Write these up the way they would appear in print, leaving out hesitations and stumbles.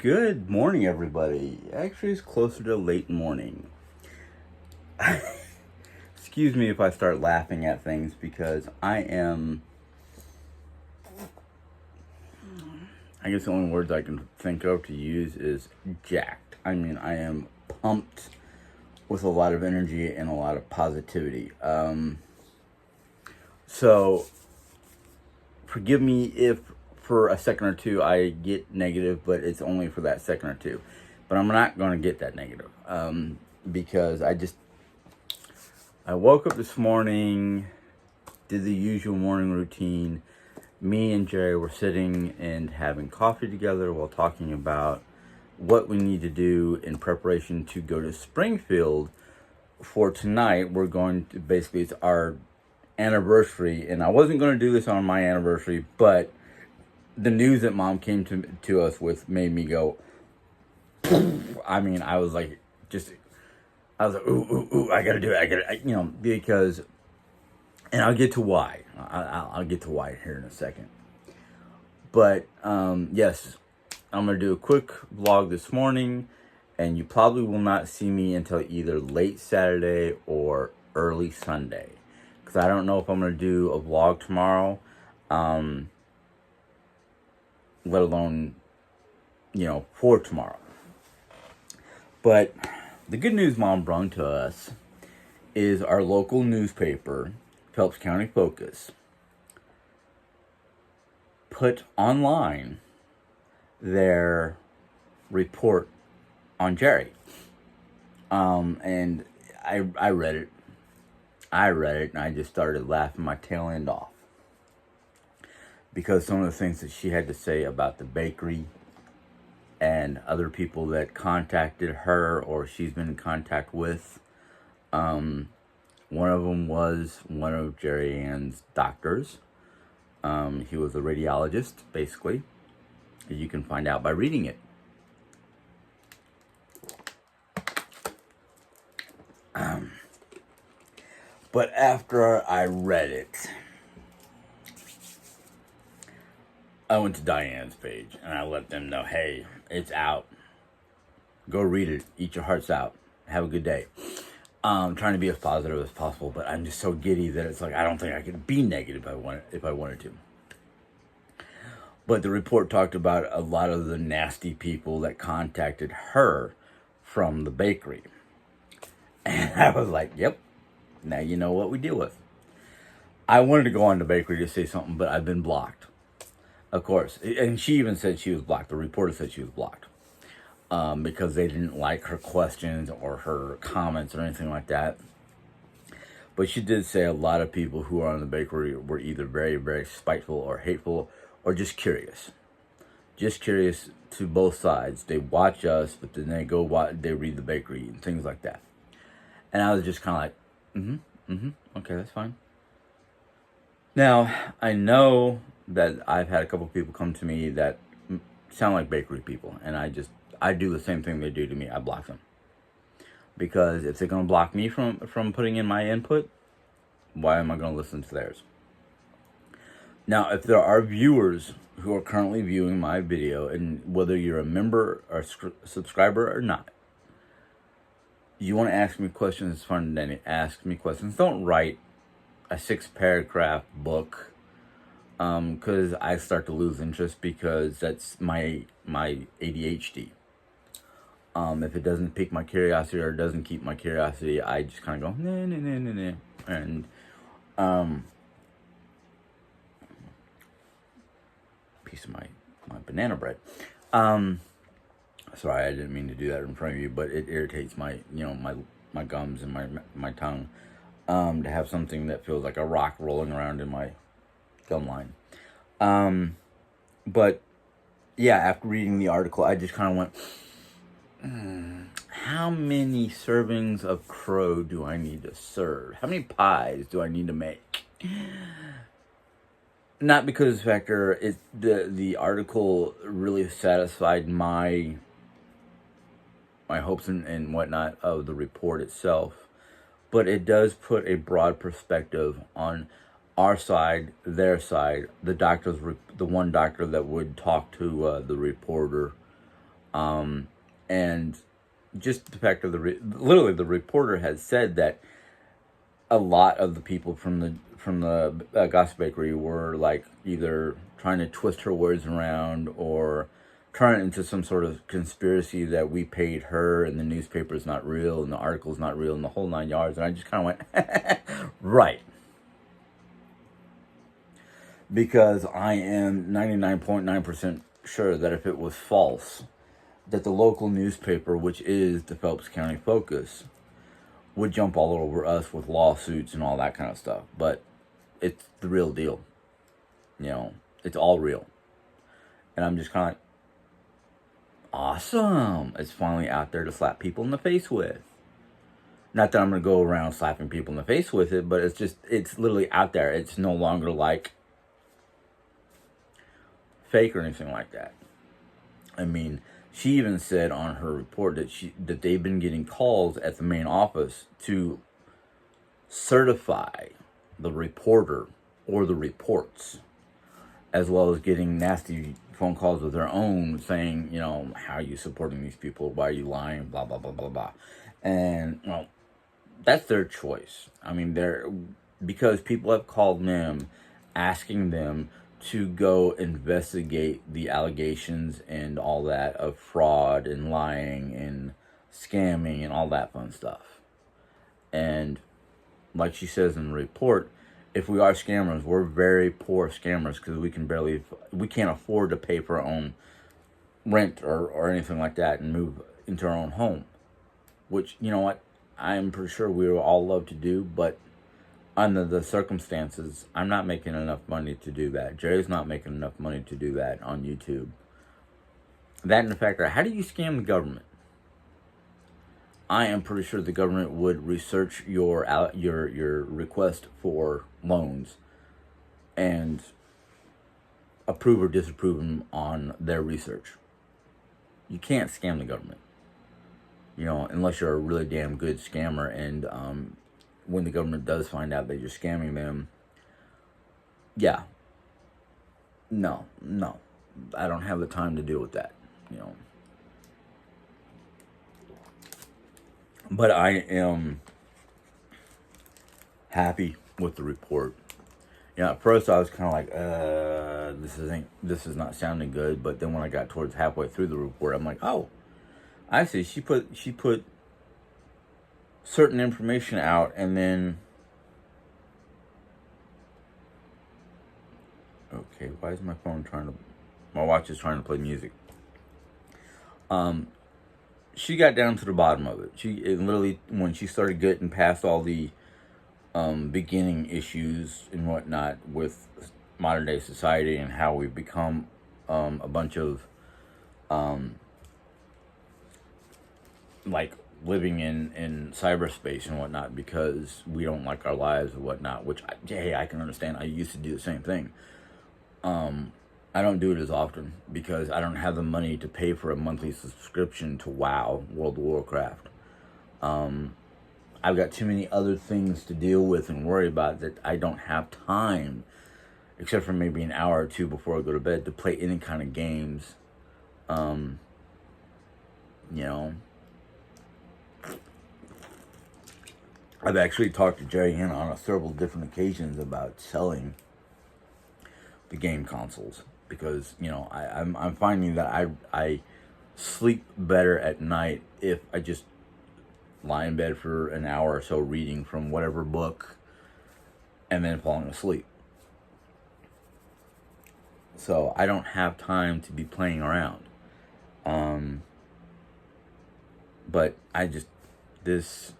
Good morning, everybody. Actually, it's closer to late morning. Excuse me if I start laughing at things because I guess the only words I can think of to use is jacked. I mean, I am pumped with a lot of energy and a lot of positivity. So, forgive me if for a second or two I get negative, but it's only for that second or two. But I'm not going to get that negative because I woke up this morning, did the usual morning routine. Me and Jerry were sitting and having coffee together while talking about what we need to do in preparation to go to Springfield for tonight. We're going to basically, it's our anniversary, and I wasn't going to do this on my anniversary, but the news that Mom came to us with made me go, I mean, I was like, ooh, I gotta do it. Because, and I'll get to why. I'll get to why here in a second. But, yes, I'm gonna do a quick vlog this morning, and you probably will not see me until either late Saturday or early Sunday. Because I don't know if I'm gonna do a vlog tomorrow, let alone, for tomorrow. But the good news Mom brought to us is our local newspaper, Phelps County Focus, put online their report on Jerry. And I read it. And I just started laughing my tail end off. Because some of the things that she had to say about the bakery and other people that contacted her or she's been in contact with. One of them was one of Jerry Ann's doctors. He was a radiologist, basically. You can find out by reading it. But after I read it, I went to Diane's page and I let them know, hey, it's out. Go read it. Eat your hearts out. Have a good day. I'm trying to be as positive as possible, but I'm just so giddy that it's like I don't think I could be negative if I wanted to. But the report talked about a lot of the nasty people that contacted her from the bakery. And I was like, yep, now you know what we deal with. I wanted to go on the bakery to say something, but I've been blocked. Of course. And she even said she was blocked. The reporter said she was blocked. Because they didn't like her questions or her comments or anything like that. But she did say a lot of people who are on the bakery were either very, very spiteful or hateful or just curious. Just curious to both sides. They watch us, but then they read the bakery and things like that. And I was just kind of like, okay, that's fine. Now, I know that I've had a couple people come to me that sound like bakery people, and I do the same thing they do to me. I block them. Because if they're going to block me from putting in my input, why am I going to listen to theirs? Now, if there are viewers who are currently viewing my video, and whether you're a member or subscriber or not, you want to ask me questions, it's fun to ask me questions. Don't write a 6-paragraph book, because I start to lose interest because that's my ADHD. If it doesn't pique my curiosity or doesn't keep my curiosity, I just kind of go, nah. And, piece of my banana bread. Sorry, I didn't mean to do that in front of you, but it irritates my gums and my tongue, to have something that feels like a rock rolling around in my gum line. But yeah, after reading the article, I just kind of went, how many servings of crow do I need to serve? How many pies do I need to make? Not because of the fact the article really satisfied my hopes and whatnot of the report itself, but it does put a broad perspective on our side, their side, the one doctor that would talk to the reporter And just the fact of literally the reporter had said that a lot of the people from the gossip bakery were like either trying to twist her words around or turn it into some sort of conspiracy that we paid her and the newspaper's not real and the article's not real and the whole 9 yards. And I just kind of went, right. Because I am 99.9% sure that if it was false, that the local newspaper, which is the Phelps County Focus, would jump all over us with lawsuits and all that kind of stuff. But it's the real deal. It's all real. And I'm just kind of like, awesome. It's finally out there to slap people in the face with. Not that I'm going to go around slapping people in the face with it, but it's literally out there. It's no longer like fake or anything like that. I mean, she even said on her report that they've been getting calls at the main office to certify the reporter or the reports, as well as getting nasty phone calls of their own saying, how are you supporting these people? Why are you lying? Blah, blah, blah, blah, blah. And, that's their choice. I mean, because people have called them asking them to go investigate the allegations and all that of fraud and lying and scamming and all that fun stuff. And like she says in the report, if we are scammers, we're very poor scammers because we can't afford to pay for our own rent or anything like that and move into our own home. Which, you know what, I'm pretty sure we would all love to do, but under the circumstances, I'm not making enough money to do that. Jerry's not making enough money to do that on YouTube. That and the fact that, how do you scam the government? I am pretty sure the government would research your request for loans and approve or disapprove them on their research. You can't scam the government, unless you're a really damn good scammer. And when the government does find out that you're scamming them, yeah, no, I don't have the time to deal with that, But I am happy with the report. At first I was kind of like, this is not sounding good. But then when I got towards halfway through the report, I'm like, oh, I see. She put certain information out, and then, okay, why is my watch is trying to play music. She got down to the bottom of it. Literally, when she started getting past all the beginning issues and whatnot with modern day society and how we've become a bunch of like living in cyberspace and whatnot because we don't like our lives and whatnot, which I can understand. I used to do the same thing. I don't do it as often because I don't have the money to pay for a monthly subscription to WoW, World of Warcraft. I've got too many other things to deal with and worry about that I don't have time, except for maybe an hour or two before I go to bed, to play any kind of games. I've actually talked to Jerry Hanna on several different occasions about selling the game consoles because I'm finding that I sleep better at night if I just lie in bed for an hour or so reading from whatever book and then falling asleep. So I don't have time to be playing around. But this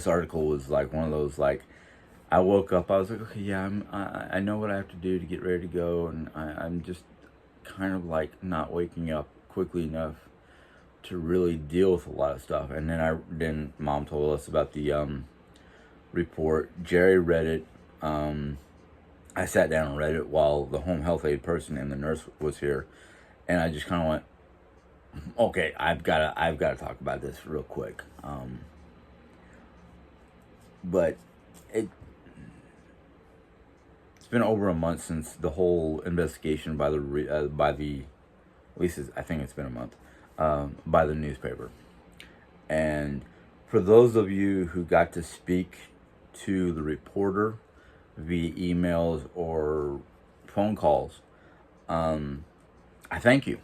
article was like one of those, like, I woke up, I was like, okay, yeah, I know what I have to do to get ready to go, and I'm just kind of like not waking up quickly enough to really deal with a lot of stuff. And then Mom told us about the report. Jerry read it. I sat down and read it while the home health aide person and the nurse was here, and I just kind of went, okay, I've got to talk about this real quick. But been over a month since the whole investigation by the at least I think it's been a month, by the newspaper. And for those of you who got to speak to the reporter via emails or phone calls, I thank you,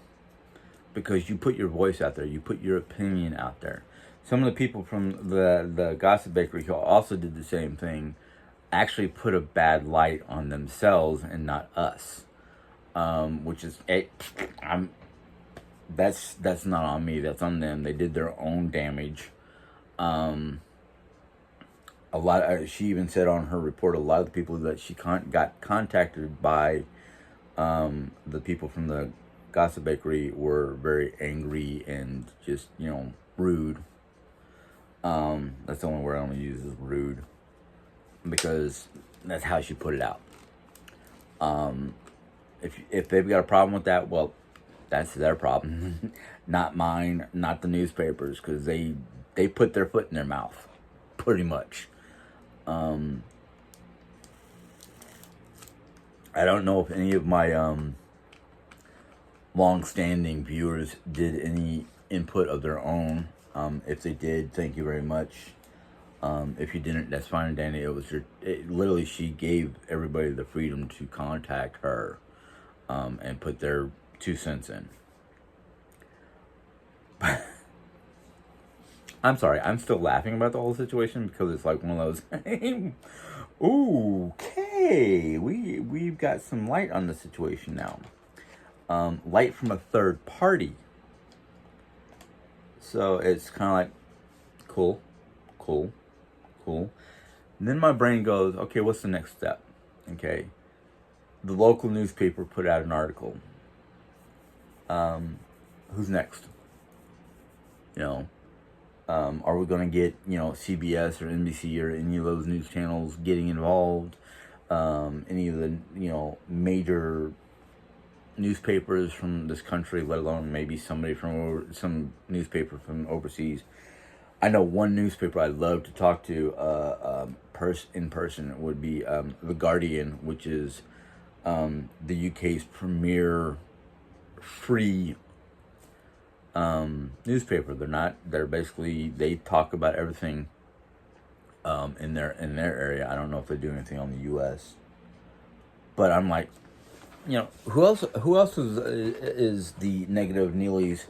because you put your voice out there, you put your opinion out there. Some of the people from the Gossip Bakery who also did the same thing actually put a bad light on themselves and not us, which is that's not on me. That's on them. They did their own damage. A lot. She even said on her report, a lot of the people that she got contacted by, the people from the Gossip Bakery were very angry and just rude. That's the only word I'm gonna use is rude, because that's how she put it out. If they've got a problem with that, well, that's their problem, not mine, not the newspapers, because they put their foot in their mouth, pretty much. I don't know if any of my long-standing viewers did any input of their own. If they did, thank you very much. If you didn't, that's fine, Danny. Literally, she gave everybody the freedom to contact her, and put their 2 cents in. I'm sorry, I'm still laughing about the whole situation because it's like one of those. Okay, we've got some light on the situation now. Light from a third party. So it's kind of like, cool. And then my brain goes, okay, what's the next step? Okay, the local newspaper put out an article. Who's next? Are we going to get, CBS or NBC or any of those news channels getting involved? Any of the, major newspapers from this country, let alone maybe somebody from some newspaper from overseas. I know one newspaper I'd love to talk to in person would be The Guardian, which is the UK's premier free newspaper. They're basically, they talk about everything in their area. I don't know if they do anything on the US, but I'm like, who else is the negative Neelys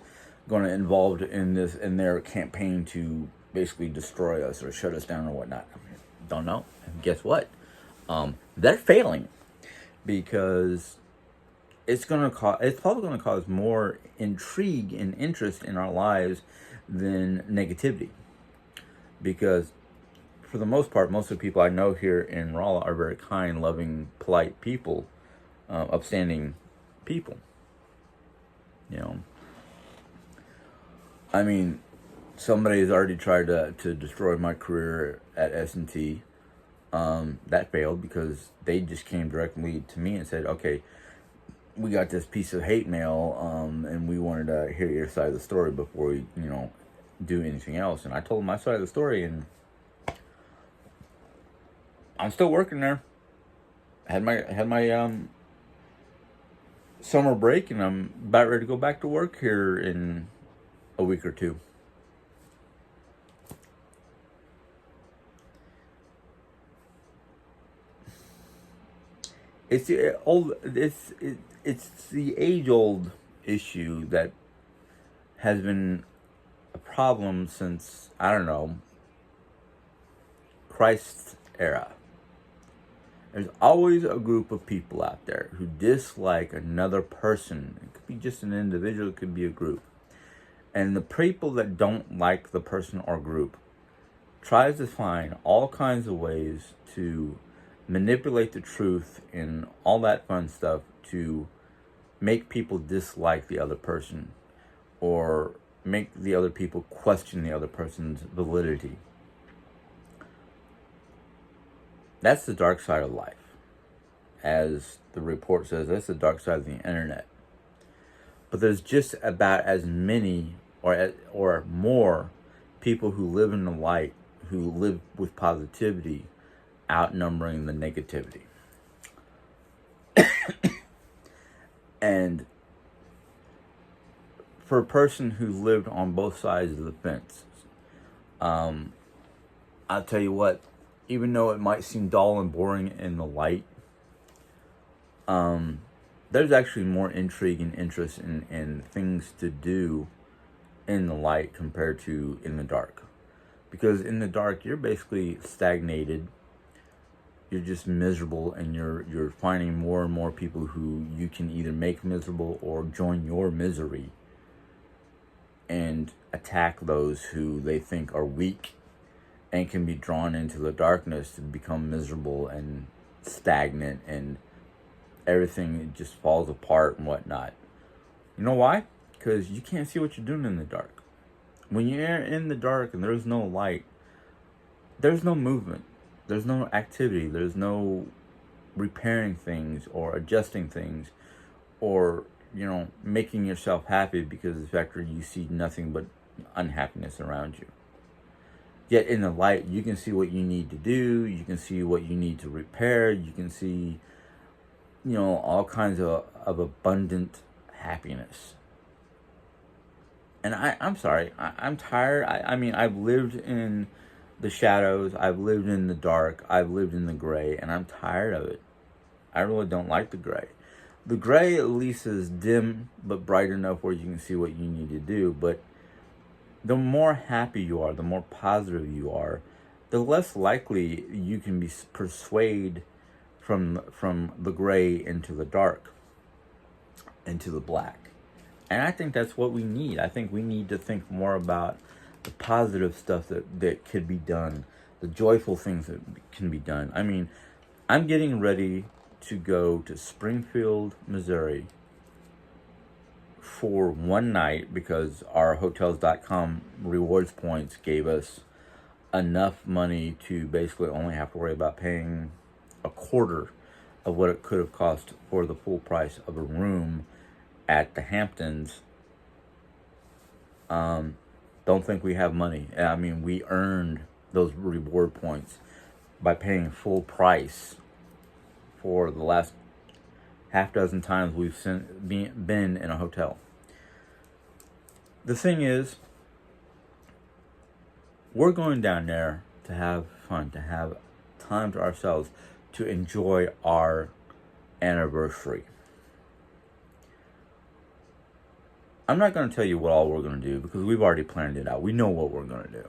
going to involved in their campaign to basically destroy us or shut us down or whatnot? Don't know. And guess what? They're failing, because it's probably going to cause more intrigue and interest in our lives than negativity. Because for the most part, most of the people I know here in Rolla are very kind, loving, polite people, upstanding people. I mean, somebody has already tried to destroy my career at S&T. That failed because they just came directly to me and said, okay, we got this piece of hate mail, and we wanted to hear your side of the story before we, do anything else. And I told them my side of the story, and I'm still working there. I had my summer break, and I'm about ready to go back to work here in a week or two. It's the age-old issue that has been a problem since, I don't know, Christ's era. There's always a group of people out there who dislike another person. It could be just an individual, it could be a group. And the people that don't like the person or group tries to find all kinds of ways to manipulate the truth and all that fun stuff to make people dislike the other person, or make the other people question the other person's validity. That's the dark side of life. As the report says, that's the dark side of the internet. But there's just about as many or more people who live in the light, who live with positivity, outnumbering the negativity. And for a person who lived on both sides of the fence, I'll tell you what, even though it might seem dull and boring in the light, there's actually more intrigue and interest in things to do in the light compared to in the dark. Because in the dark, you're basically stagnated. You're just miserable, and you're finding more and more people who you can either make miserable or join your misery and attack those who they think are weak and can be drawn into the darkness to become miserable and stagnant, and everything just falls apart and whatnot. You know why? Because you can't see what you're doing in the dark. When you're in the dark and there's no light, there's no movement, there's no activity, there's no repairing things or adjusting things, or making yourself happy, because the fact that you see nothing but unhappiness around you. Yet in the light, you can see what you need to do, you can see what you need to repair, you can see all kinds of abundant happiness. And I'm sorry, I'm tired. I mean, I've lived in the shadows, I've lived in the dark, I've lived in the gray, and I'm tired of it. I really don't like the gray. The gray at least is dim but bright enough where you can see what you need to do. But the more happy you are, the more positive you are, the less likely you can be persuaded from the gray into the dark, into the black. And I think that's what we need. I think we need to think more about the positive stuff that could be done, the joyful things that can be done. I mean, I'm getting ready to go to Springfield, Missouri for one night because our Hotels.com rewards points gave us enough money to basically only have to worry about paying a quarter of what it could have cost for the full price of a room at the Hamptons. Don't think we have money. I mean, we earned those reward points by paying full price for the last half dozen times we've been in a hotel. The thing is, we're going down there to have fun, to have time to ourselves, to enjoy our anniversary. I'm not going to tell you what all we're going to do because we've already planned it out. We know what we're going to do.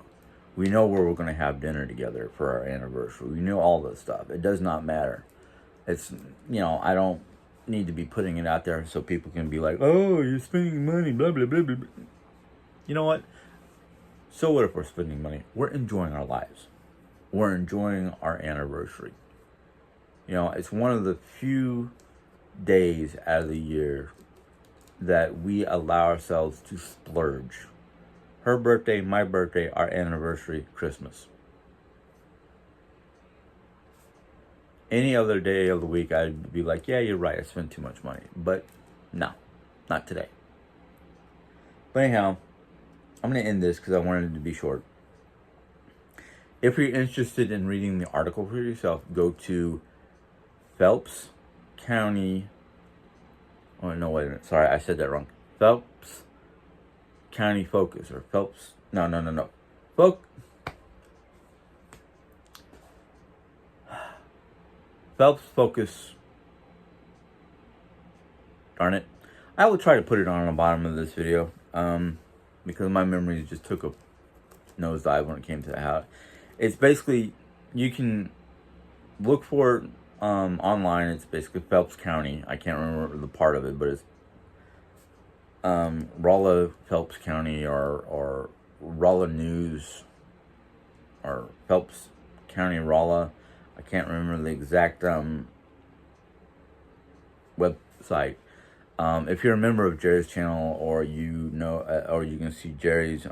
We know where we're going to have dinner together for our anniversary. We know all this stuff. It does not matter. It's, I don't need to be putting it out there so people can be like, oh, you're spending money, blah, blah, blah, blah. You know what? So what if we're spending money? We're enjoying our lives. We're enjoying our anniversary. It's one of the few days out of the year that we allow ourselves to splurge. Her birthday, my birthday, our anniversary, Christmas. Any other day of the week, I'd be like, yeah, you're right, I spent too much money. But no, not today. But anyhow, I'm going to end this because I wanted it to be short. If you're interested in reading the article for yourself, go to Phelps County. Oh, no, wait a minute. Sorry, I said that wrong. Phelps County Focus, or Phelps. No. Phelps Focus. Darn it. I will try to put it on the bottom of this video, because my memory just took a nosedive when it came to how. It's basically, you can look for it online. It's basically Phelps County. I can't remember the part of it, but it's Rolla Phelps County, or Rolla News, or Phelps County Rolla. I can't remember the exact website. If you're a member of Jerry's channel, or or you can see Jerry's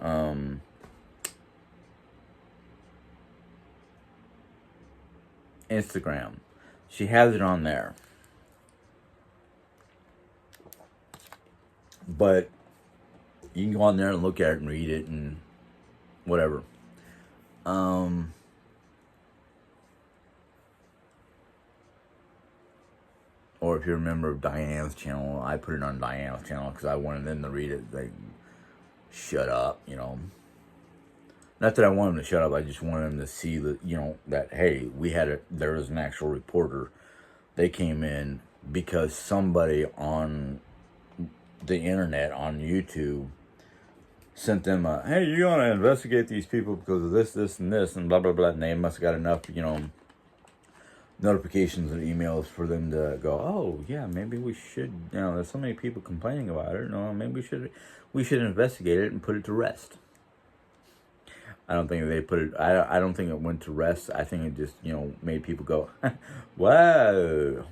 Instagram, she has it on there. But you can go on there and look at it and read it and whatever. Or if you remember Diane's channel, I put it on Diane's channel because I wanted them to read it. Like, shut up, you know. Not that I wanted them to shut up. I just wanted them to see that, you know, that, hey, there was an actual reporter. They came in because somebody on the internet, on YouTube, sent them a, hey, you want to investigate these people because of this, this, and this, and blah, blah, blah. And they must have got enough, you know, notifications and emails for them to go, oh, yeah, maybe we should, you know, there's so many people complaining about it. No, maybe we should investigate it and put it to rest. I don't think they put it, I don't think it went to rest. I think it just, you know, made people go, whoa.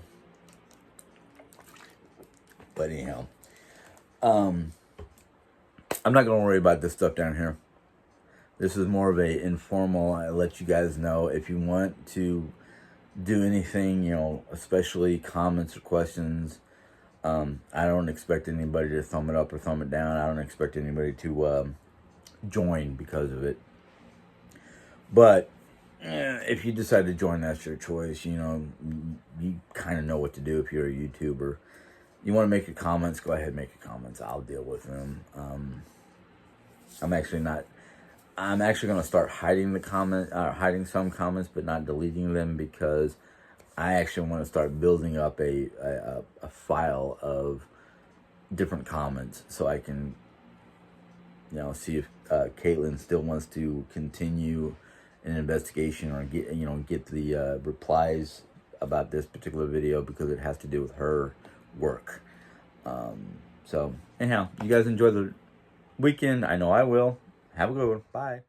But anyhow, I'm not going to worry about this stuff down here. This is more of a informal, I let you guys know if you want to do anything, you know, especially comments or questions. I don't expect anybody to thumb it up or thumb it down. I don't expect anybody to join because of it. But if you decide to join, that's your choice. You know, you kind of know what to do if you're a YouTuber. You want to make your comments, go ahead and make your comments. I'll deal with them. I'm actually going to start hiding hiding some comments, but not deleting them, because I actually want to start building up a file of different comments so I can, you know, see if Caitlin still wants to continue an investigation or get the replies about this particular video, because it has to do with her work. So anyhow, you guys enjoy the weekend. I know I will. Have a good one. Bye.